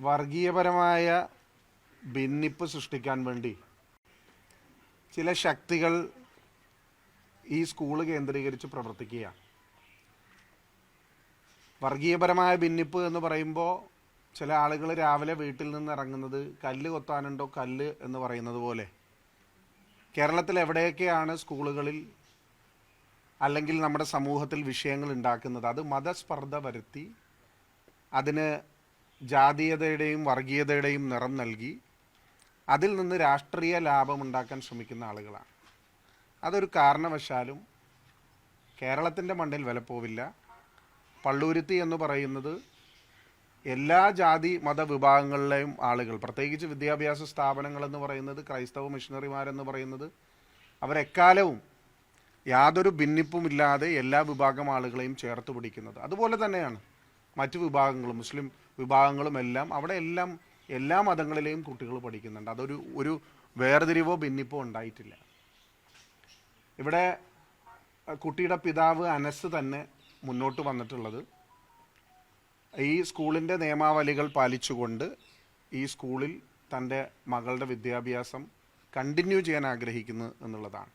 വർഗീയപരമായ ഭിന്നിപ്പ് സൃഷ്ടിക്കാൻ വേണ്ടി ചില ശക്തികൾ ഈ സ്കൂൾ കേന്ദ്രീകരിച്ച് പ്രവർത്തിക്കുകയാണ്. വർഗീയപരമായ ഭിന്നിപ്പ് എന്ന് പറയുമ്പോൾ ചില ആളുകൾ രാവിലെ വീട്ടിൽ നിന്ന് ഇറങ്ങുന്നത് കല്ല് കൊത്താനുണ്ടോ കല്ല് എന്ന് പറയുന്നത് പോലെ കേരളത്തിൽ എവിടെയൊക്കെയാണ് സ്കൂളുകളിൽ അല്ലെങ്കിൽ നമ്മുടെ സമൂഹത്തിൽ വിഷയങ്ങൾ ഉണ്ടാക്കുന്നത് അത് മതസ്പർദ്ധ വരുത്തി അതിന് ജാതീയതയുടെയും വർഗീയതയുടെയും നിറം നൽകി അതിൽ നിന്ന് രാഷ്ട്രീയ ലാഭമുണ്ടാക്കാൻ ശ്രമിക്കുന്ന ആളുകളാണ്. അതൊരു കാരണവശാലും കേരളത്തിൻ്റെ മണ്ണിൽ വിലപ്പോവില്ല. പള്ളൂരുത്തി എന്ന് പറയുന്നത് എല്ലാ ജാതി മതവിഭാഗങ്ങളിലെയും ആളുകൾ, പ്രത്യേകിച്ച് വിദ്യാഭ്യാസ സ്ഥാപനങ്ങളെന്ന് പറയുന്നത്, ക്രൈസ്തവ മിഷണറിമാരെന്ന് പറയുന്നത്, അവരെക്കാലവും യാതൊരു ഭിന്നിപ്പുമില്ലാതെ എല്ലാ വിഭാഗം ആളുകളെയും ചേർത്ത് പിടിക്കുന്നത്. അതുപോലെ തന്നെയാണ് മറ്റു വിഭാഗങ്ങളും, മുസ്ലിം വിഭാഗങ്ങളും എല്ലാം അവിടെ എല്ലാ മതങ്ങളിലെയും കുട്ടികൾ പഠിക്കുന്നുണ്ട്. ഒരു വേർതിരിവോ ഭിന്നിപ്പോ ഉണ്ടായിട്ടില്ല. ഇവിടെ കുട്ടിയുടെ പിതാവ് അനസ് തന്നെ മുന്നോട്ട് വന്നിട്ടുള്ളത് ഈ സ്കൂളിൻ്റെ നിയമാവലികൾ പാലിച്ചുകൊണ്ട് ഈ സ്കൂളിൽ തൻ്റെ മകളുടെ വിദ്യാഭ്യാസം കണ്ടിന്യൂ ചെയ്യാൻ ആഗ്രഹിക്കുന്നു എന്നുള്ളതാണ്.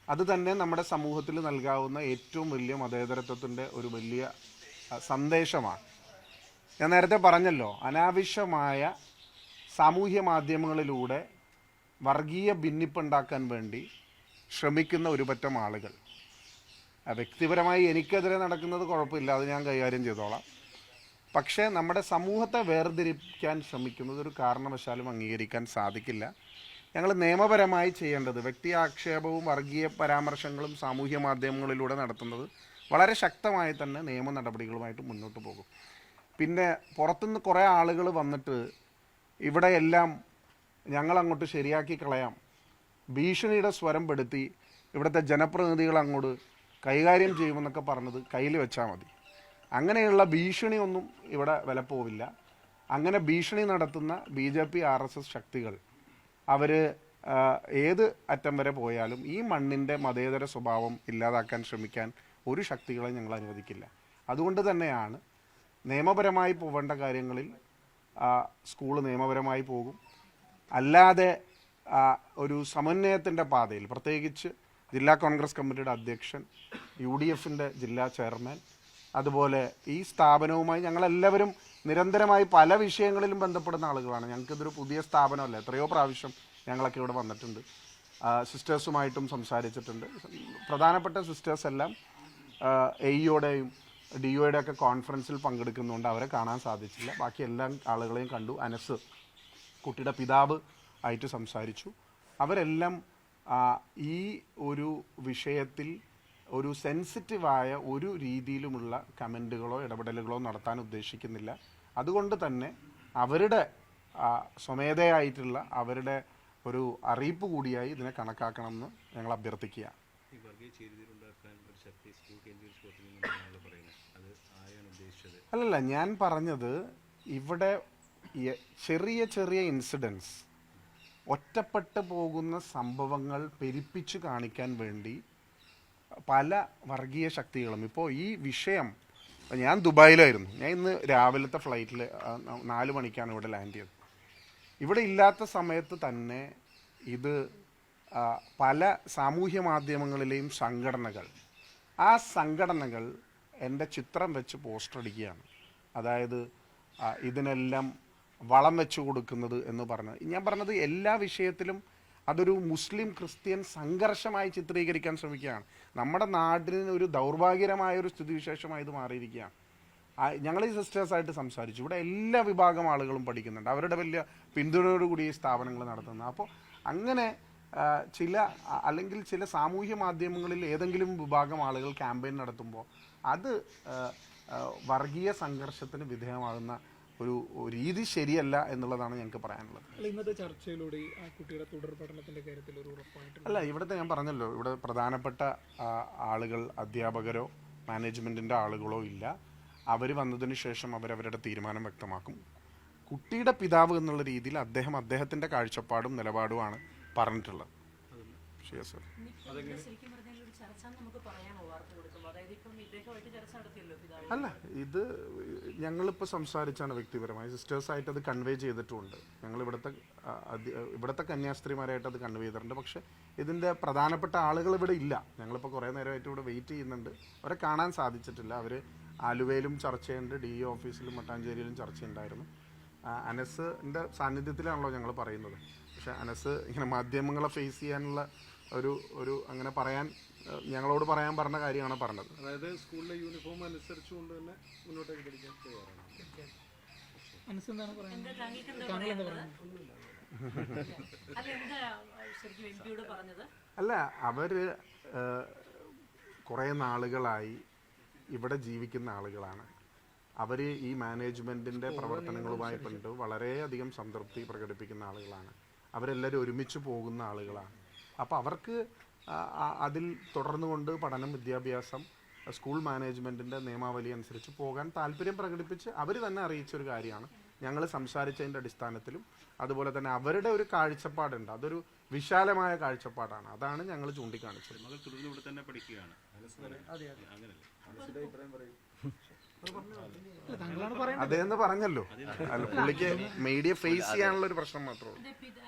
അത് തന്നെ നമ്മുടെ സമൂഹത്തിൽ നൽകാവുന്ന ഏറ്റവും വലിയ മതേതരത്വത്തിൻ്റെ ഒരു വലിയ സന്ദേശമാണ്. ഞാൻ നേരത്തെ പറഞ്ഞല്ലോ, അനാവശ്യമായ സാമൂഹ്യ മാധ്യമങ്ങളിലൂടെ വർഗീയ ഭിന്നിപ്പുണ്ടാക്കാൻ വേണ്ടി ശ്രമിക്കുന്ന ഒരു പറ്റം ആളുകൾ. വ്യക്തിപരമായി എനിക്കെതിരെ നടക്കുന്നത് കുഴപ്പമില്ല, അത് ഞാൻ കൈകാര്യം ചെയ്തോളാം. പക്ഷേ നമ്മുടെ സമൂഹത്തെ വേർതിരിക്കാൻ ശ്രമിക്കുന്നത് ഒരു കാരണവശാലും അംഗീകരിക്കാൻ സാധിക്കില്ല. ഞങ്ങൾ നിയമപരമായി ചെയ്യേണ്ടത്, വ്യക്തി ആക്ഷേപവും വർഗീയ പരാമർശങ്ങളും സാമൂഹ്യ മാധ്യമങ്ങളിലൂടെ നടത്തുന്നത് വളരെ ശക്തമായി തന്നെ നിയമ നടപടികളുമായിട്ട് മുന്നോട്ട് പോകും. പിന്നെ പുറത്തുനിന്ന് കുറേ ആളുകൾ വന്നിട്ട് ഇവിടെയെല്ലാം ഞങ്ങളങ്ങോട്ട് ശരിയാക്കി കളയാം, ഭീഷണിയുടെ സ്വരം പെടുത്തി ഇവിടുത്തെ ജനപ്രതിനിധികൾ അങ്ങോട്ട് കൈകാര്യം ചെയ്യുമെന്നൊക്കെ പറഞ്ഞത് കയ്യിൽ വെച്ചാൽ മതി. അങ്ങനെയുള്ള ഭീഷണിയൊന്നും ഇവിടെ വിലപ്പോവില്ല. അങ്ങനെ ഭീഷണി നടത്തുന്ന BJP RSS ശക്തികൾ അവർ ഏത് അറ്റം വരെ പോയാലും ഈ മണ്ണിൻ്റെ മതേതര സ്വഭാവം ഇല്ലാതാക്കാൻ ശ്രമിക്കാൻ ഒരു ശക്തികളെ ഞങ്ങൾ അനുവദിക്കില്ല. അതുകൊണ്ട് തന്നെയാണ് നിയമപരമായി പോവേണ്ട കാര്യങ്ങളിൽ സ്കൂൾ നിയമപരമായി പോകും. അല്ലാതെ ഒരു സമന്വയത്തിൻ്റെ പാതയിൽ, പ്രത്യേകിച്ച് ജില്ലാ കോൺഗ്രസ് കമ്മിറ്റിയുടെ അധ്യക്ഷൻ, UDFൻ്റെ ജില്ലാ ചെയർമാൻ, അതുപോലെ ഈ സ്ഥാപനവുമായി ഞങ്ങളെല്ലാവരും നിരന്തരമായി പല വിഷയങ്ങളിലും ബന്ധപ്പെടുന്ന ആളുകളാണ്. ഞങ്ങൾക്കിതൊരു പുതിയ സ്ഥാപനമല്ല. എത്രയോ പ്രാവശ്യം ഞങ്ങളൊക്കെ ഇവിടെ വന്നിട്ടുണ്ട്, സിസ്റ്റേഴ്സുമായിട്ടും സംസാരിച്ചിട്ടുണ്ട്. പ്രധാനപ്പെട്ട സിസ്റ്റേഴ്സ് എല്ലാം AEയോടെയും DOയുടെ ഒക്കെ കോൺഫറൻസിൽ പങ്കെടുക്കുന്നുണ്ട്. അവരെ കാണാൻ സാധിച്ചില്ല. ബാക്കി എല്ലാ ആളുകളെയും കണ്ടു. അനസ്, കുട്ടിയുടെ പിതാവ് ആയിട്ട് സംസാരിച്ചു. അവരെല്ലാം ഈ ഒരു വിഷയത്തിൽ ഒരു സെൻസിറ്റീവായ ഒരു രീതിയിലുമുള്ള കമൻറ്റുകളോ ഇടപെടലുകളോ നടത്താൻ ഉദ്ദേശിക്കുന്നില്ല. അതുകൊണ്ട് തന്നെ അവരുടെ സ്വമേധയായിട്ടുള്ള അവരുടെ ഒരു അറിയിപ്പ് കൂടിയായി ഇതിനെ കണക്കാക്കണമെന്ന് ഞങ്ങൾ അഭ്യർത്ഥിക്കുക. അല്ലല്ല, ഞാൻ പറഞ്ഞത് ഇവിടെ ചെറിയ ചെറിയ ഇൻസിഡൻസ്, ഒറ്റപ്പെട്ടു പോകുന്ന സംഭവങ്ങൾ പെരുപ്പിച്ചു കാണിക്കാൻ വേണ്ടി പല വർഗീയ ശക്തികളും ഇപ്പോൾ ഈ വിഷയം, ഞാൻ ദുബായിലായിരുന്നു. ഞാൻ ഇന്ന് രാവിലത്തെ ഫ്ലൈറ്റിൽ 4 മണിക്കാണ് ഇവിടെ ലാൻഡ് ചെയ്തത്. ഇവിടെ ഇല്ലാത്ത സമയത്ത് തന്നെ ഇത് പല സാമൂഹ്യ മാധ്യമങ്ങളിലെയും സംഘടനകൾ എൻ്റെ ചിത്രം വെച്ച് പോസ്റ്റർ അടിക്കുകയാണ്. അതായത് ഇതിനെല്ലാം വളം വെച്ച് കൊടുക്കുന്നത് എന്ന് പറഞ്ഞത്. ഞാൻ പറഞ്ഞത് എല്ലാ വിഷയത്തിലും അതൊരു മുസ്ലിം ക്രിസ്ത്യൻ സംഘർഷമായി ചിത്രീകരിക്കാൻ ശ്രമിക്കുകയാണ്. നമ്മുടെ നാടിന് ഒരു ദൗർഭാഗ്യകരമായൊരു സ്ഥിതിവിശേഷമായി ഇത് മാറിയിരിക്കുകയാണ്. ഞങ്ങൾ ഈ സിസ്റ്റേഴ്സായിട്ട് സംസാരിച്ചു. ഇവിടെ എല്ലാ വിഭാഗം ആളുകളും പഠിക്കുന്നുണ്ട്. അവരുടെ വലിയ പിന്തുണയോടുകൂടി ഈ സ്ഥാപനങ്ങൾ നടത്തുന്നത്. അപ്പോൾ അങ്ങനെ ചില സാമൂഹ്യ മാധ്യമങ്ങളിൽ ഏതെങ്കിലും വിഭാഗം ആളുകൾ ക്യാമ്പയിൻ നടത്തുമ്പോൾ അത് വർഗീയ സംഘർഷത്തിന് വിധേയമാകുന്ന ഒരു രീതി ശരിയല്ല എന്നുള്ളതാണ് ഞങ്ങൾക്ക് പറയാനുള്ളത്. ഇന്നത്തെ ചർച്ചയിലൂടെ ആ കുട്ടിയുടെ തുടർ പഠനത്തിന്റെ കാര്യത്തിൽ ഒരു ഉറപ്പായിട്ട് അല്ല, ഇവിടുത്തെ ഞാൻ പറഞ്ഞല്ലോ, ഇവിടെ പ്രധാനപ്പെട്ട ആളുകൾ, അധ്യാപകരോ മാനേജ്മെൻറ്റിൻ്റെ ആളുകളോ ഇല്ല. അവർ വന്നതിന് ശേഷം അവരവരുടെ തീരുമാനം വ്യക്തമാക്കും. കുട്ടിയുടെ പിതാവ് എന്നുള്ള രീതിയിൽ അദ്ദേഹത്തിൻ്റെ കാഴ്ചപ്പാടും നിലപാടുമാണ് പറഞ്ഞിട്ടുള്ളത്. ശരി സർ. ശരിക്കും പറഞ്ഞാൽ ഒരു ചർച്ച നമുക്ക് പറയാമോ വാർത്ത കൊടുക്കുമ്പോൾ? അതായത് ഇപ്പം അദ്ദേഹമായിട്ട് ചർച്ച നടത്തിയല്ലോ പിതാവ്. അല്ല, ഇത് ഞങ്ങളിപ്പോൾ സംസാരിച്ചാണ് വ്യക്തിപരമായി, സിസ്റ്റേഴ്സായിട്ട് അത് കൺവേ ചെയ്തിട്ടുമുണ്ട്. ഞങ്ങൾ ഇവിടുത്തെ കന്യാസ്ത്രീമാരായിട്ട് അത് കൺവേ ചെയ്തിട്ടുണ്ട്. പക്ഷേ ഇതിൻ്റെ പ്രധാനപ്പെട്ട ആളുകൾ ഇവിടെ ഇല്ല. ഞങ്ങളിപ്പോൾ കുറേ നേരമായിട്ട് ഇവിടെ വെയിറ്റ് ചെയ്യുന്നുണ്ട്. അവരെ കാണാൻ സാധിച്ചിട്ടില്ല. അവർ ആലുവയിലും ചർച്ചയുണ്ട്, DE ഓഫീസിലും മട്ടാഞ്ചേരിയിലും ചർച്ചയുണ്ടായിരുന്നു. അനസിൻ്റെ സാന്നിധ്യത്തിലാണല്ലോ ഞങ്ങൾ പറയുന്നത്. പക്ഷേ അനസ് ഇങ്ങനെ മാധ്യമങ്ങളെ ഫേസ് ചെയ്യാനുള്ള ഒരു അങ്ങനെ പറയാൻ ഞങ്ങളോട് പറയാൻ പറഞ്ഞ കാര്യമാണ് പറഞ്ഞത്. അതായത് സ്കൂളിലെ യൂണിഫോം അനുസരിച്ചുകൊണ്ട് തന്നെ മുന്നോട്ടേക്ക് പഠിക്കാൻ തയ്യാറാണ്. മനസ്സെന്താണ് പറയുന്നത്? എന്താ താങ്കൾക്ക് എന്താ പറയുന്നത്? അല്ല, എന്താ ശരിക്കും MP യോട് പറഞ്ഞത്? അല്ല, അവർ കുറേ നാളുകളായി ഇവിടെ ജീവിക്കുന്ന ആളുകളാണ്. അവർ ഈ മാനേജ്മെൻറ്റിൻ്റെ പ്രവർത്തനങ്ങളുമായി ബന്ധപ്പെട്ട് വളരെയധികം സംതൃപ്തി പ്രകടിപ്പിക്കുന്ന ആളുകളാണ്. അവരെല്ലാവരും ഒരുമിച്ച് പോകുന്ന ആളുകളാണ്. അപ്പോൾ അവർക്ക് അതിൽ തുടർന്നുകൊണ്ട് പഠനം, വിദ്യാഭ്യാസം, സ്കൂൾ മാനേജ്മെൻറ്റിൻ്റെ നിയമാവലി അനുസരിച്ച് പോകാൻ താല്പര്യം പ്രകടിപ്പിച്ച് അവർ തന്നെ അറിയിച്ചൊരു കാര്യമാണ്. ഞങ്ങൾ സംസാരിച്ചതിൻ്റെ അടിസ്ഥാനത്തിലും അതുപോലെ തന്നെ അവരുടെ ഒരു കാഴ്ചപ്പാടുണ്ട്. അതൊരു വിശാലമായ കാഴ്ചപ്പാടാണ്. അതാണ് ഞങ്ങൾ ചൂണ്ടിക്കാണിച്ചത്. മകൾ തുടർന്ന് ഇവിടെ തന്നെ പഠിക്കുകയാണ്. അതേന്ന് പറഞ്ഞല്ലോ. അല്ല, പുള്ളിക്ക് മീഡിയ ഫേസ് ചെയ്യാനുള്ള ഒരു പ്രശ്നം മാത്രമേ ഉള്ളൂ.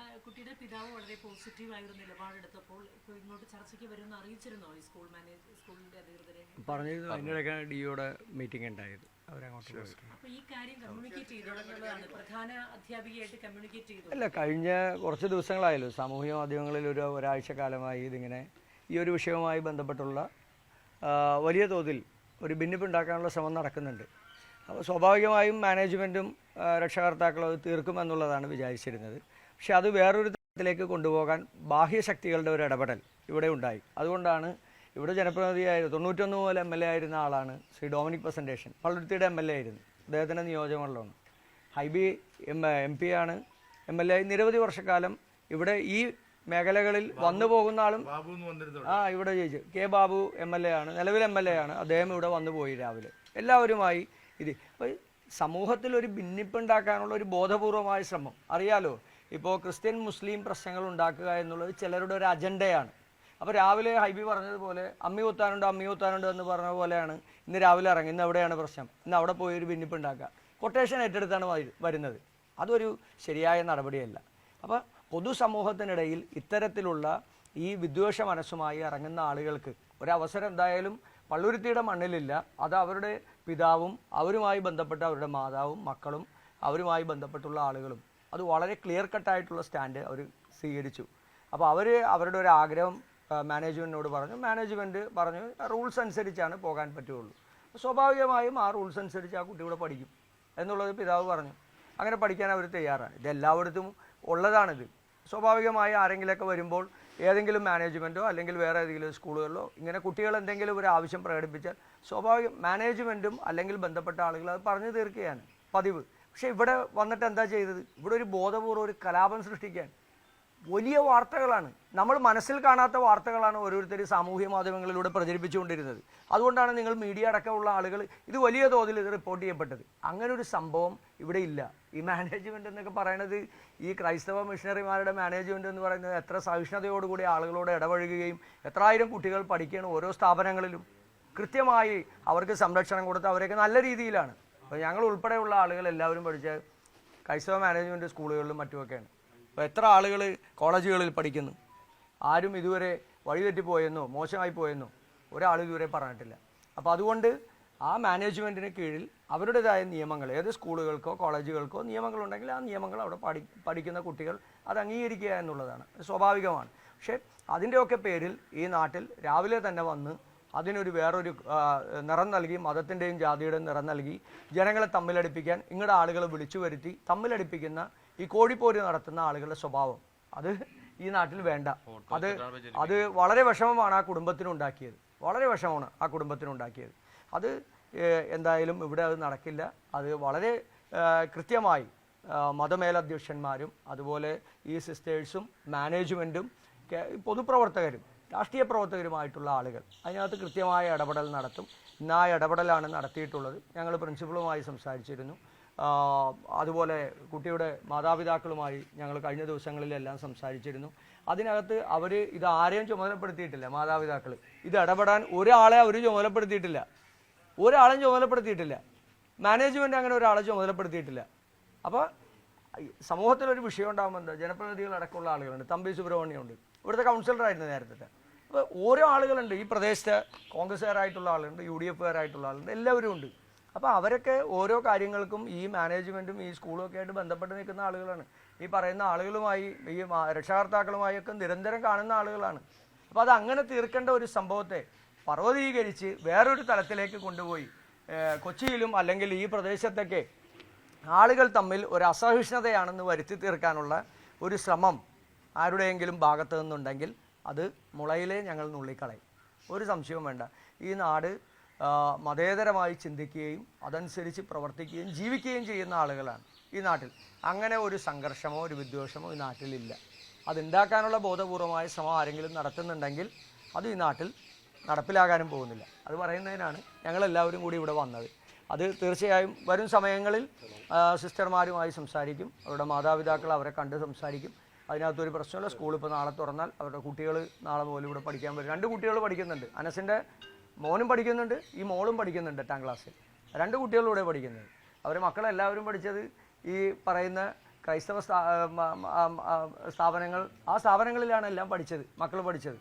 കുട്ടിയുടെ പിതാവ് വളരെ പോസിറ്റീവായ ഒരു നിലപാടെടുത്തപ്പോൾ ഇപ്പോൾ ഇങ്ങോട്ട് ചർച്ചയ്ക്ക് വരുമെന്ന് അറിയിച്ചിരുന്നോ ഈ സ്കൂളിന്റെ അധികൃതരെ? പറഞ്ഞിരുന്നു. അതിനിടയ്ക്ക് DEOയുടെ മീറ്റിംഗ് ഉണ്ടായത്. അവരങ്ങോട്ട് പോയി. അപ്പോൾ ഈ കാര്യം കമ്മ്യൂണിക്കേറ്റ് ചെയ്തോ എന്നുള്ളതാണ്, പ്രധാന അധ്യാപികയായിട്ട് കമ്മ്യൂണിക്കേറ്റ് ചെയ്തു? അല്ല, കഴിഞ്ഞ കുറച്ച് ദിവസങ്ങളായല്ലോ സാമൂഹിക മാധ്യമങ്ങളിൽ ഒരാഴ്ച കാലമായി ഇതിങ്ങനെ ഈ ഒരു വിഷയവുമായി ബന്ധപ്പെട്ടുള്ള വലിയ തോതിൽ ഒരു ഭിന്നിപ്പുണ്ടാക്കാനുള്ള ശ്രമം നടക്കുന്നുണ്ട്. അപ്പോൾ സ്വാഭാവികമായും മാനേജ്മെൻറ്റും രക്ഷകർത്താക്കളും അത് തീർക്കുമെന്നുള്ളതാണ് വിചാരിച്ചിരുന്നത്. പക്ഷെ അത് വേറൊരു തലത്തിലേക്ക് കൊണ്ടുപോകാൻ ബാഹ്യശക്തികളുടെ ഒരു ഇടപെടൽ ഇവിടെ ഉണ്ടായി. അതുകൊണ്ടാണ് ഇവിടെ ജനപ്രതിനിധിയായ 91 മുതൽ MLA ആയിരുന്ന ആളാണ് ശ്രീ ഡൊമിനിക് പ്രസൻറ്റേഷൻ. പള്ളുരുത്തിയുടെ MLA ആയിരുന്നു. അദ്ദേഹത്തിൻ്റെ നിയോജകമണ്ഡലമാണ്. ഹൈബി MP ആണ്. MLA ആയി നിരവധി വർഷക്കാലം ഇവിടെ ഈ മേഖലകളിൽ വന്നു പോകുന്ന ആളും ഇവിടെ ജയിച്ചു. K. ബാബു MLA ആണ്, നിലവിൽ MLA ആണ്. അദ്ദേഹം ഇവിടെ വന്നു പോയി രാവിലെ. എല്ലാവരുമായി ഇത് അപ്പോൾ സമൂഹത്തിൽ ഒരു ഭിന്നിപ്പുണ്ടാക്കാനുള്ള ഒരു ബോധപൂർവമായ ശ്രമം. അറിയാലോ, ഇപ്പോൾ ക്രിസ്ത്യൻ മുസ്ലിം പ്രശ്നങ്ങൾ ഉണ്ടാക്കുക എന്നുള്ളത് ചിലരുടെ ഒരു അജണ്ടയാണ്. അപ്പോൾ രാവിലെ ഹൈബി പറഞ്ഞതുപോലെ അമ്മി കുത്താനുണ്ട് എന്ന് പറഞ്ഞ പോലെയാണ് ഇന്ന് രാവിലെ ഇറങ്ങി. ഇന്ന് എവിടെയാണ് പ്രശ്നം, ഇന്ന് അവിടെ പോയി ഒരു ഭിന്നിപ്പുണ്ടാക്കുക, കൊട്ടേഷൻ ഏറ്റെടുത്താണ് വരുന്നത്. അതൊരു ശരിയായ നടപടിയല്ല. അപ്പോൾ പൊതുസമൂഹത്തിനിടയിൽ ഇത്തരത്തിലുള്ള ഈ വിദ്വേഷ മനസ്സുമായി ഇറങ്ങുന്ന ആളുകൾക്ക് ഒരവസരം എന്തായാലും പള്ളുരുത്തിയുടെ മണ്ണിലില്ല. അത് അവരുടെ പിതാവും അവരുമായി ബന്ധപ്പെട്ട അവരുടെ മാതാവും മക്കളും അവരുമായി ബന്ധപ്പെട്ടുള്ള ആളുകളും അത് വളരെ ക്ലിയർ കട്ടായിട്ടുള്ള സ്റ്റാൻഡ് അവർ സ്വീകരിച്ചു. അപ്പോൾ അവരുടെ ഒരു ആഗ്രഹം മാനേജ്മെൻറ്റിനോട് പറഞ്ഞു. മാനേജ്മെൻറ്റ് പറഞ്ഞു റൂൾസ് അനുസരിച്ചാണ് പോകാൻ പറ്റുള്ളൂ. സ്വാഭാവികമായും ആ റൂൾസ് അനുസരിച്ച് ആ കുട്ടി ഇവിടെ പഠിക്കും എന്നുള്ളത് പിതാവ് പറഞ്ഞു. അങ്ങനെ പഠിക്കാൻ അവർ തയ്യാറാണ്. ഇതെല്ലായിടത്തും ഉള്ളതാണിത്. സ്വാഭാവികമായി ആരെങ്കിലുമൊക്കെ വരുമ്പോൾ ഏതെങ്കിലും മാനേജ്മെൻറ്റോ അല്ലെങ്കിൽ വേറെ ഏതെങ്കിലും സ്കൂളുകളിലോ ഇങ്ങനെ കുട്ടികൾ എന്തെങ്കിലും ഒരു ആവശ്യം പ്രകടിപ്പിച്ചാൽ സ്വാഭാവികം മാനേജ്മെൻറ്റും അല്ലെങ്കിൽ ബന്ധപ്പെട്ട ആളുകൾ അത് പറഞ്ഞു തീർക്കുകയാണ് പതിവ്. പക്ഷേ ഇവിടെ വന്നിട്ട് എന്താ ചെയ്തത്? ഇവിടെ ഒരു ബോധപൂർവ്വം ഒരു കലാപം സൃഷ്ടിക്കാൻ വലിയ വാർത്തകളാണ്, നമ്മൾ മനസ്സിൽ കാണാത്ത വാർത്തകളാണ് ഓരോരുത്തർ സാമൂഹ്യ മാധ്യമങ്ങളിലൂടെ പ്രചരിപ്പിച്ചുകൊണ്ടിരുന്നത്. അതുകൊണ്ടാണ് നിങ്ങൾ മീഡിയ അടക്കമുള്ള ആളുകൾ ഇത് വലിയ തോതിൽ ഇത് റിപ്പോർട്ട് ചെയ്യപ്പെട്ടത്. അങ്ങനെ ഒരു സംഭവം ഇവിടെ ഇല്ല. ഈ മാനേജ്മെൻറ്റ് എന്നൊക്കെ പറയുന്നത്, ഈ ക്രൈസ്തവ മിഷണറിമാരുടെ മാനേജ്മെൻറ്റ് എന്ന് പറയുന്നത് എത്ര സഹിഷ്ണുതയോടുകൂടി ആളുകളോട് ഇടപഴകുകയും എത്രായിരം കുട്ടികൾ പഠിക്കുകയാണ് ഓരോ സ്ഥാപനങ്ങളിലും. കൃത്യമായി അവർക്ക് സംരക്ഷണം കൊടുത്ത് അവരൊക്കെ നല്ല രീതിയിലാണ്. അപ്പോൾ ഞങ്ങൾ ഉൾപ്പെടെയുള്ള ആളുകൾ എല്ലാവരും പഠിച്ച ക്രൈസ്തവ മാനേജ്മെൻറ്റ് സ്കൂളുകളിലും മറ്റുമൊക്കെയാണ്. അപ്പോൾ എത്ര ആളുകൾ കോളേജുകളിൽ പഠിക്കുന്നു, ആരും ഇതുവരെ വഴിതെറ്റിപ്പോയെന്നോ മോശമായി പോയെന്നോ ഒരാൾ ഇതുവരെ പറഞ്ഞിട്ടില്ല. അപ്പോൾ അതുകൊണ്ട് ആ മാനേജ്മെൻറ്റിന് കീഴിൽ അവരുടേതായ നിയമങ്ങൾ, ഏത് സ്കൂളുകൾക്കോ കോളേജുകൾക്കോ നിയമങ്ങളുണ്ടെങ്കിൽ ആ നിയമങ്ങൾ അവിടെ പഠിക്കുന്ന കുട്ടികൾ അത് അംഗീകരിക്കുക എന്നുള്ളതാണ് സ്വാഭാവികമാണ്. പക്ഷേ അതിൻ്റെയൊക്കെ പേരിൽ ഈ നാട്ടിൽ രാവിലെ തന്നെ വന്ന് അതിനൊരു വേറൊരു നിറം നൽകി, മതത്തിൻ്റെയും ജാതിയുടെയും നിറം നൽകി ജനങ്ങളെ തമ്മിലടിപ്പിക്കാൻ ഇങ്ങടെ ആളുകളെ വിളിച്ചു വരുത്തി തമ്മിലടിപ്പിക്കുന്ന ഈ കോഴിപ്പോര് നടത്തുന്ന ആളുകളുടെ സ്വഭാവം അത് ഈ നാട്ടിൽ വേണ്ട. അത് വളരെ വിഷമമാണ് ആ കുടുംബത്തിനുണ്ടാക്കിയത്. വളരെ വിഷമമാണ് ആ കുടുംബത്തിനുണ്ടാക്കിയത്. അത് എന്തായാലും ഇവിടെ അത് നടക്കില്ല. അത് വളരെ കൃത്യമായി മതമേലധ്യക്ഷന്മാരും അതുപോലെ ഈ സിസ്റ്റേഴ്സും മാനേജ്മെൻറ്റും പൊതുപ്രവർത്തകരും രാഷ്ട്രീയ പ്രവർത്തകരുമായിട്ടുള്ള ആളുകൾ അതിനകത്ത് കൃത്യമായ ഇടപെടൽ നടത്തും. ഇന്ന് ആ ഇടപെടലാണ് നടത്തിയിട്ടുള്ളത്. ഞങ്ങൾ പ്രിൻസിപ്പളുമായി സംസാരിച്ചിരുന്നു. അതുപോലെ കുട്ടിയുടെ മാതാപിതാക്കളുമായി ഞങ്ങൾ കഴിഞ്ഞ ദിവസങ്ങളിലെല്ലാം സംസാരിച്ചിരുന്നു. അതിനകത്ത് അവർ ഇത് ആരെയും ചുമതലപ്പെടുത്തിയിട്ടില്ല. മാതാപിതാക്കൾ ഇത് ഇടപെടാൻ ഒരാളെ അവർ ചുമതലപ്പെടുത്തിയിട്ടില്ല. ഒരാളും ചുമതലപ്പെടുത്തിയിട്ടില്ല. മാനേജ്മെൻറ്റ് അങ്ങനെ ഒരാളെ ചുമതലപ്പെടുത്തിയിട്ടില്ല. അപ്പോൾ സമൂഹത്തിലൊരു വിഷയം ഉണ്ടാകുമ്പോൾ എന്താ, ജനപ്രതിനിധികളടക്കമുള്ള ആളുകളുണ്ട്. തമ്പി സുബ്രഹ്മണ്യമുണ്ട്, ഇവിടുത്തെ കൗൺസിലറായിരുന്നു നേരത്തെ. അപ്പോൾ ഓരോ ആളുകളുണ്ട് ഈ പ്രദേശത്തെ, കോൺഗ്രസ്സുകാരായിട്ടുള്ള ആളുണ്ട്, UDFകാരായിട്ടുള്ള ആളുണ്ട്, എല്ലാവരും ഉണ്ട്. അപ്പോൾ അവരൊക്കെ ഓരോ കാര്യങ്ങൾക്കും ഈ മാനേജ്മെൻറ്റും ഈ സ്കൂളും ഒക്കെ ആയിട്ട് ബന്ധപ്പെട്ട് നിൽക്കുന്ന ആളുകളാണ്. ഈ പറയുന്ന ആളുകളുമായി, ഈ രക്ഷാകർത്താക്കളുമായൊക്കെ നിരന്തരം കാണുന്ന ആളുകളാണ്. അപ്പോൾ അത് അങ്ങനെ തീർക്കേണ്ട ഒരു സംഭവത്തെ പർവ്വതീകരിച്ച് വേറൊരു തലത്തിലേക്ക് കൊണ്ടുപോയി കൊച്ചിയിലും അല്ലെങ്കിൽ ഈ പ്രദേശത്തൊക്കെ ആളുകൾ തമ്മിൽ ഒരു അസഹിഷ്ണുതയാണെന്ന് വരുത്തി തീർക്കാനുള്ള ഒരു ശ്രമം ആരുടെയെങ്കിലും ഭാഗത്തു നിന്നുണ്ടെങ്കിൽ അത് മുളയിലേ ഞങ്ങൾ നുള്ളിക്കളയും. ഒരു സംശയവും വേണ്ട. ഈ നാട് മതേതരമായി ചിന്തിക്കുകയും അതനുസരിച്ച് പ്രവർത്തിക്കുകയും ജീവിക്കുകയും ചെയ്യുന്ന ആളുകളാണ് ഈ നാട്ടിൽ. അങ്ങനെ ഒരു സംഘർഷമോ ഒരു വിദ്വേഷമോ ഈ നാട്ടിലില്ല. അതുണ്ടാക്കാനുള്ള ബോധപൂർവമായ ശ്രമം ആരെങ്കിലും നടത്തുന്നുണ്ടെങ്കിൽ അത് ഈ നാട്ടിൽ നടപ്പിലാകാനും പോകുന്നില്ല. അത് പറയുന്നതിനാണ് ഞങ്ങളെല്ലാവരും കൂടി ഇവിടെ വന്നത്. അത് തീർച്ചയായും വരും സമയങ്ങളിൽ സിസ്റ്റർമാരുമായി സംസാരിക്കും, അവരുടെ മാതാപിതാക്കൾ അവരെ കണ്ട് സംസാരിക്കും. അതിനകത്തൊരു പ്രശ്നമില്ല. സ്കൂൾ ഇപ്പോൾ നാളെ തുറന്നാൽ അവരുടെ കുട്ടികൾ നാളെ മുതൽ ഇവിടെ പഠിക്കാൻ വരും. 2 കുട്ടികൾ പഠിക്കുന്നുണ്ട്. അനസിൻ്റെ മോനും പഠിക്കുന്നുണ്ട്, ഈ മോളും പഠിക്കുന്നുണ്ട് 8ാം ക്ലാസ്സിൽ. 2 കുട്ടികളും ഇവിടെ പഠിക്കുന്നത്. അവരെ മക്കളെല്ലാവരും പഠിച്ചത് ഈ പറയുന്ന ക്രൈസ്തവ സ്ഥാപനങ്ങൾ, ആ സ്ഥാപനങ്ങളിലാണ് എല്ലാം പഠിച്ചത്, മക്കൾ പഠിച്ചത്.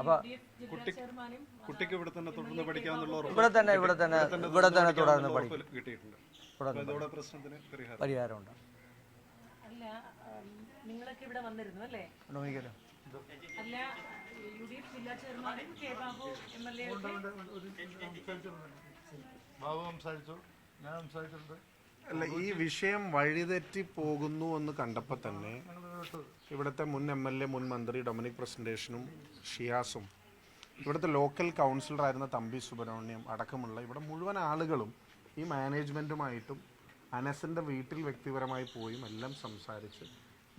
അപ്പോൾ കുട്ടിക്ക് ഇവിടെ തന്നെ തുടർന്ന് പഠിക്കാമെന്നുള്ള ഇവിടെ തന്നെ തുടർന്ന് പഠിക്കും. കിട്ടിയിട്ടുണ്ട്. പരിഹാരമുണ്ട്. അല്ല, നിങ്ങളൊക്കെ ഇവിടെ വന്നിരുന്നു അല്ലേ? അല്ല, UDF ജില്ലാ ചെയർമാനും കെ ബാബു MLA അല്ല, ഈ വിഷയം വഴിതെറ്റി പോകുന്നു എന്ന് കണ്ടപ്പോൾ തന്നെ ഇവിടുത്തെ മുൻ MLA, മുൻ മന്ത്രി ഡൊമിനിക് പ്രസന്റേഷനും ഷിയാസും ഇവിടുത്തെ ലോക്കൽ കൗൺസിലറായിരുന്ന തമ്പി സുബ്രഹ്മണ്യം അടക്കമുള്ള ഇവിടെ മുഴുവൻ ആളുകളും ഈ മാനേജ്മെൻറ്റുമായിട്ടും അനസിൻ്റെ വീട്ടിൽ വ്യക്തിപരമായി പോയും എല്ലാം സംസാരിച്ച്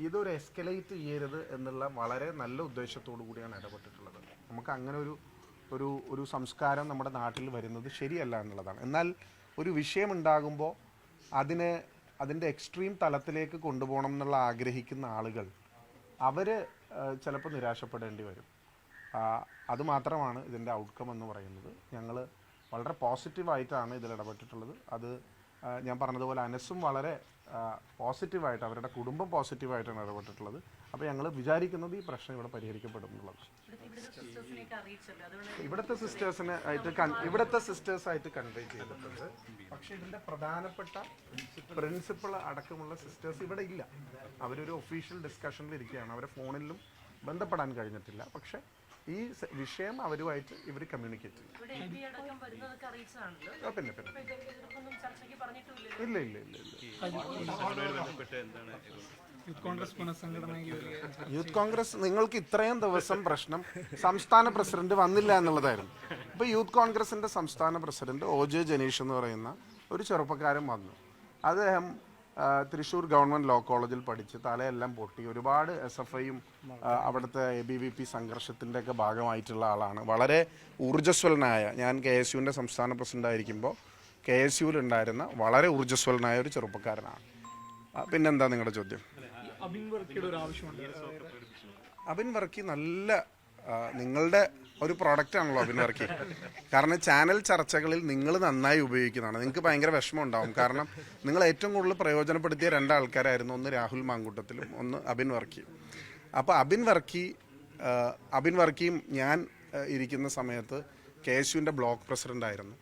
ഇതൊരു എസ്കലേറ്റ് ചെയ്യരുത് എന്നുള്ള വളരെ നല്ല ഉദ്ദേശത്തോടു കൂടിയാണ് ഇടപെട്ടിട്ടുള്ളത്. നമുക്ക് അങ്ങനെ ഒരു സംസ്കാരം നമ്മുടെ നാട്ടിൽ വരുന്നത് ശരിയല്ല എന്നുള്ളതാണ്. എന്നാൽ ഒരു വിഷയമുണ്ടാകുമ്പോൾ അതിൻ്റെ എക്സ്ട്രീം തലത്തിലേക്ക് കൊണ്ടുപോകണം എന്നുള്ള ആഗ്രഹിക്കുന്ന ആളുകൾ അവർ ചിലപ്പോൾ നിരാശപ്പെടേണ്ടി വരും. അതുമാത്രമാണ് ഇതിൻ്റെ ഔട്ട്കം എന്ന് പറയുന്നത്. ഞങ്ങൾ വളരെ പോസിറ്റീവായിട്ടാണ് ഇതിൽ ഇടപെട്ടിട്ടുള്ളത്. അത് ഞാൻ പറഞ്ഞതുപോലെ അനസും വളരെ പോസിറ്റീവായിട്ട്, അവരുടെ കുടുംബം പോസിറ്റീവായിട്ടാണ് ഇടപെട്ടിട്ടുള്ളത്. അപ്പോൾ ഞങ്ങൾ വിചാരിക്കുന്നത് ഈ പ്രശ്നം ഇവിടെ പരിഹരിക്കപ്പെടും എന്നുള്ളത്. ഇവിടുത്തെ സിസ്റ്റേഴ്സായിട്ട് കൺവേ ചെയ്തിട്ടുണ്ട്. പക്ഷേ ഇതിൻ്റെ പ്രധാനപ്പെട്ട പ്രിൻസിപ്പൾ അടക്കമുള്ള സിസ്റ്റേഴ്സ് ഇവിടെ ഇല്ല. അവരൊരു ഒഫീഷ്യൽ ഡിസ്കഷനിൽ ഇരിക്കുകയാണ്. അവരെ ഫോണിലും ബന്ധപ്പെടാൻ കഴിഞ്ഞിട്ടില്ല. പക്ഷേ ഈ വിഷയം അവരുമായിട്ട് ഇവർ കമ്മ്യൂണിക്കേറ്റ് ചെയ്യും. പിന്നെ ഇല്ല. യൂത്ത് കോൺഗ്രസ്, നിങ്ങൾക്ക് ഇത്രയും ദിവസം പ്രശ്നം സംസ്ഥാന പ്രസിഡന്റ് വന്നില്ല എന്നുള്ളതായിരുന്നു. ഇപ്പോൾ യൂത്ത് കോൺഗ്രസിൻ്റെ സംസ്ഥാന പ്രസിഡന്റ് OJ ജനീഷ് എന്ന് പറയുന്ന ഒരു ചെറുപ്പക്കാരൻ വന്നു. അദ്ദേഹം തൃശ്ശൂർ ഗവൺമെൻറ് ലോ കോളേജിൽ പഠിച്ച് തലയെല്ലാം പൊട്ടി ഒരുപാട് SFIയും അവിടുത്തെ ABVP സംഘർഷത്തിൻ്റെയൊക്കെ ഭാഗമായിട്ടുള്ള ആളാണ്. വളരെ ഊർജ്ജസ്വലനായ, ഞാൻ KSUവിൻ്റെ സംസ്ഥാന പ്രസിഡൻ്റായിരിക്കുമ്പോൾ KSUവിലുണ്ടായിരുന്ന വളരെ ഊർജ്ജസ്വലനായ ഒരു ചെറുപ്പക്കാരനാണ്. പിന്നെന്താ നിങ്ങളുടെ ചോദ്യം? അബിൻ വർക്കി നല്ല നിങ്ങളുടെ ഒരു പ്രോഡക്റ്റാണല്ലോ അബിൻ വർക്കി. കാരണം ചാനൽ ചർച്ചകളിൽ നിങ്ങൾ നന്നായി ഉപയോഗിക്കുന്നതാണ്. നിങ്ങൾക്ക് ഭയങ്കര വിഷമം ഉണ്ടാവും. കാരണം നിങ്ങൾ ഏറ്റവും കൂടുതൽ പ്രയോജനപ്പെടുത്തിയ 2 ആൾക്കാരായിരുന്നു. ഒന്ന് രാഹുൽ മാങ്കൂട്ടത്തിലും ഒന്ന് അബിൻ വർക്കി. അപ്പോൾ അബിൻ വർക്കിയും ഞാൻ ഇരിക്കുന്ന സമയത്ത് KSUവിൻ്റെ ബ്ലോക്ക് പ്രസിഡൻ്റായിരുന്നു.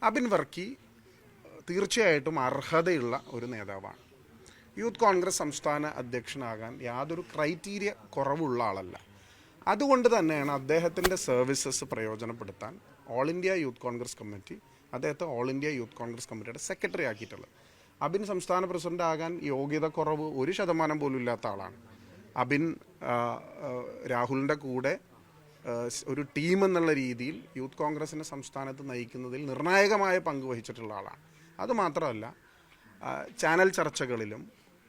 അബിൻ വർക്കി തീർച്ചയായിട്ടും അർഹതയുള്ള ഒരു നേതാവാണ്. യൂത്ത് കോൺഗ്രസ് സംസ്ഥാന അധ്യക്ഷനാകാൻ യാതൊരു ക്രൈറ്റീരിയ കുറവുള്ള ആളല്ല. അതുകൊണ്ട് തന്നെയാണ് അദ്ദേഹത്തിൻ്റെ സർവീസസ് പ്രയോജനപ്പെടുത്താൻ all India youth Congress committee അദ്ദേഹത്തെ ഓൾ ഇന്ത്യ യൂത്ത് കോൺഗ്രസ് കമ്മിറ്റിയുടെ സെക്രട്ടറി ആക്കിയിട്ടുള്ളത്. അബിൻ സംസ്ഥാന പ്രസിഡന്റ് ആകാൻ യോഗ്യത കുറവ് 1% പോലും ഇല്ലാത്ത ആളാണ്. അബിൻ രാഹുലിൻ്റെ കൂടെ ഒരു ടീം എന്നുള്ള രീതിയിൽ യൂത്ത് കോൺഗ്രസിനെ സംസ്ഥാനത്ത് നയിക്കുന്നതിൽ നിർണായകമായ പങ്ക് വഹിച്ചിട്ടുള്ള ആളാണ്. അതുമാത്രമല്ല, ചാനൽ ചർച്ചകളിലും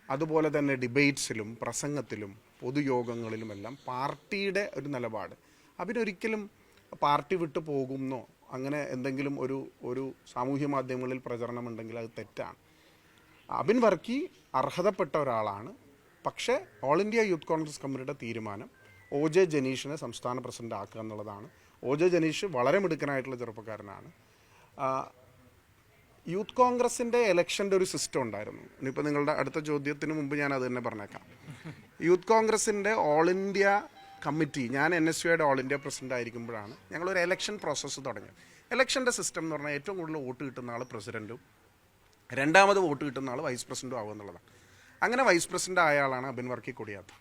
അതുപോലെ തന്നെ ഡിബേറ്റ്സിലും പ്രസംഗത്തിലും പൊതുയോഗങ്ങളിലുമെല്ലാം പാർട്ടിയുടെ ഒരു നിലപാട്, അബിനൊരിക്കലും പാർട്ടി വിട്ടു പോകുന്നോ അങ്ങനെ എന്തെങ്കിലും ഒരു സാമൂഹ്യ മാധ്യമങ്ങളിൽ പ്രചരണമുണ്ടെങ്കിൽ അത് തെറ്റാണ്. അബിൻ വർക്കി അർഹതപ്പെട്ട ഒരാളാണ്. പക്ഷേ ഓൾ ഇന്ത്യ യൂത്ത് കോൺഗ്രസ് കമ്മിറ്റിയുടെ തീരുമാനം OJ ജനീഷിനെ സംസ്ഥാന പ്രസിഡന്റ് ആക്കുക എന്നുള്ളതാണ്. OJ ജനീഷ് വളരെ മിടുക്കനായിട്ടുള്ള ചെറുപ്പക്കാരനാണ്. യൂത്ത് കോൺഗ്രസിൻ്റെ ഇലക്ഷൻ്റെ ഒരു സിസ്റ്റം ഉണ്ടായിരുന്നു. ഇനിയിപ്പോൾ നിങ്ങളുടെ അടുത്ത ചോദ്യത്തിന് മുമ്പ് ഞാൻ അത് തന്നെ പറഞ്ഞേക്കാം. യൂത്ത് കോൺഗ്രസിൻ്റെ ഓൾ ഇന്ത്യ കമ്മിറ്റി, ഞാൻ NSUയുടെ ഓൾ ഇന്ത്യ പ്രസിഡന്റ് ആയിരിക്കുമ്പോഴാണ് ഞങ്ങളൊരു ഇലക്ഷൻ പ്രോസസ്സ് തുടങ്ങിയത്. ഇലക്ഷൻ്റെ സിസ്റ്റം എന്ന് പറഞ്ഞാൽ ഏറ്റവും കൂടുതൽ വോട്ട് കിട്ടുന്ന ആൾ പ്രസിഡൻറ്റും രണ്ടാമത് വോട്ട് കിട്ടുന്ന ആൾ വൈസ് പ്രസിഡൻറ്റും ആവുക എന്നുള്ളതാണ്. അങ്ങനെ വൈസ് പ്രസിഡന്റ് ആയ ആളാണ് അബിൻ വർക്കി കൊടിയാത്ത.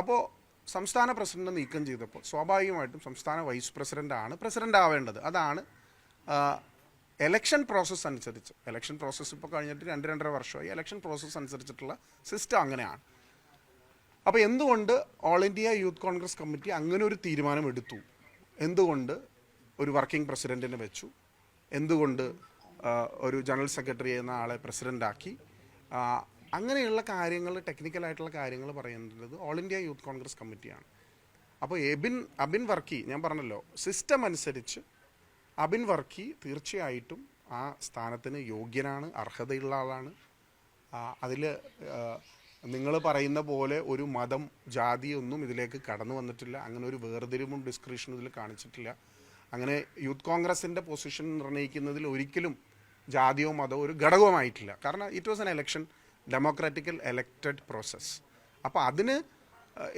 അപ്പോൾ സംസ്ഥാന പ്രസിഡന്റ് നീക്കം ചെയ്തപ്പോൾ സ്വാഭാവികമായിട്ടും സംസ്ഥാന വൈസ് പ്രസിഡന്റ് ആവേണ്ടത്. അതാണ് എലക്ഷൻ പ്രോസസ്സ് അനുസരിച്ച്. എലക്ഷൻ പ്രോസസ്സ് ഇപ്പോൾ കഴിഞ്ഞിട്ട് 2-2.5 വർഷമായി. എലക്ഷൻ പ്രോസസ്സ് അനുസരിച്ചിട്ടുള്ള സിസ്റ്റം അങ്ങനെയാണ്. അപ്പോൾ എന്തുകൊണ്ട് all India youth Congress committee അങ്ങനെ ഒരു തീരുമാനം എടുത്തു? എന്തുകൊണ്ട് ഒരു വർക്കിംഗ് പ്രസിഡന്റിനെ വെച്ചു? എന്തുകൊണ്ട് ഒരു ജനറൽ സെക്രട്ടറി എന്ന ആളെ പ്രസിഡൻ്റാക്കി? അങ്ങനെയുള്ള കാര്യങ്ങൾ, ടെക്നിക്കലായിട്ടുള്ള കാര്യങ്ങൾ പറയുന്നത് ഓൾ ഇന്ത്യ യൂത്ത് കോൺഗ്രസ് കമ്മിറ്റിയാണ്. അപ്പോൾ അബിൻ വർക്കി, ഞാൻ പറഞ്ഞല്ലോ, സിസ്റ്റം അനുസരിച്ച് അബിൻ വർക്കി തീർച്ചയായിട്ടും ആ സ്ഥാനത്തിന് യോഗ്യനാണ്, അർഹതയുള്ള ആളാണ്. അതിൽ നിങ്ങൾ പറയുന്ന പോലെ ഒരു മതം, ജാതിയൊന്നും ഇതിലേക്ക് കടന്നു വന്നിട്ടില്ല. അങ്ങനെ ഒരു വേർതിരിവും ഡിസ്ക്രിപ്ഷനും ഇതിൽ കാണിച്ചിട്ടില്ല. അങ്ങനെ യൂത്ത് കോൺഗ്രസിൻ്റെ പൊസിഷൻ നിർണ്ണയിക്കുന്നതിൽ ഒരിക്കലും ജാതിയോ മതമോ ഒരു ഘടകമായിട്ടില്ല. കാരണം it was an election, democratical elected process. അപ്പോൾ അതിന്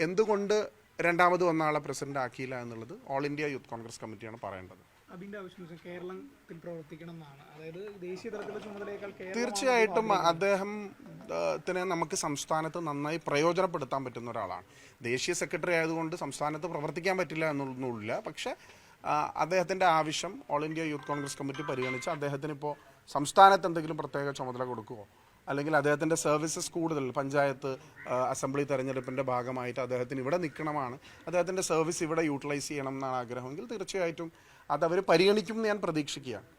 എന്തുകൊണ്ട് രണ്ടാമത് വന്ന ആളെ പ്രസിഡന്റ് ആക്കിയില്ല എന്നുള്ളത് ഓൾ ഇന്ത്യ യൂത്ത് കോൺഗ്രസ് കമ്മിറ്റിയാണ് പറയേണ്ടത്. അതിന്റെ ആവശ്യം കേരളത്തിൽ പ്രവർത്തിക്കണം എന്നാണ്, അതായത് ദേശീയ തലത്തിലുള്ള ചുമതലയേക്കാൾ തീർച്ചയായിട്ടും അദ്ദേഹത്തിന് നമുക്ക് സംസ്ഥാനത്ത് നന്നായി പ്രയോജനപ്പെടുത്താൻ പറ്റുന്ന ഒരാളാണ്. ദേശീയ സെക്രട്ടറി ആയതുകൊണ്ട് സംസ്ഥാനത്ത് പ്രവർത്തിക്കാൻ പറ്റില്ല എന്നൊന്നുമില്ല. പക്ഷേ അദ്ദേഹത്തിൻ്റെ ആവശ്യം all India youth Congress committee പരിഗണിച്ച് അദ്ദേഹത്തിന് ഇപ്പോൾ സംസ്ഥാനത്ത് എന്തെങ്കിലും പ്രത്യേക ചുമതല കൊടുക്കുകയോ അല്ലെങ്കിൽ അദ്ദേഹത്തിൻ്റെ സർവീസസ് കൂടുതൽ പഞ്ചായത്ത് അസംബ്ലി തെരഞ്ഞെടുപ്പിൻ്റെ ഭാഗമായിട്ട് അദ്ദേഹത്തിന് ഇവിടെ നിൽക്കണമാണ്, അദ്ദേഹത്തിൻ്റെ സർവീസ് ഇവിടെ യൂട്ടിലൈസ് ചെയ്യണം എന്നാണ് ആഗ്രഹമെങ്കിൽ തീർച്ചയായിട്ടും അതവർ പരിഗണിക്കും എന്ന് ഞാൻ പ്രതീക്ഷിക്കുകയാണ്.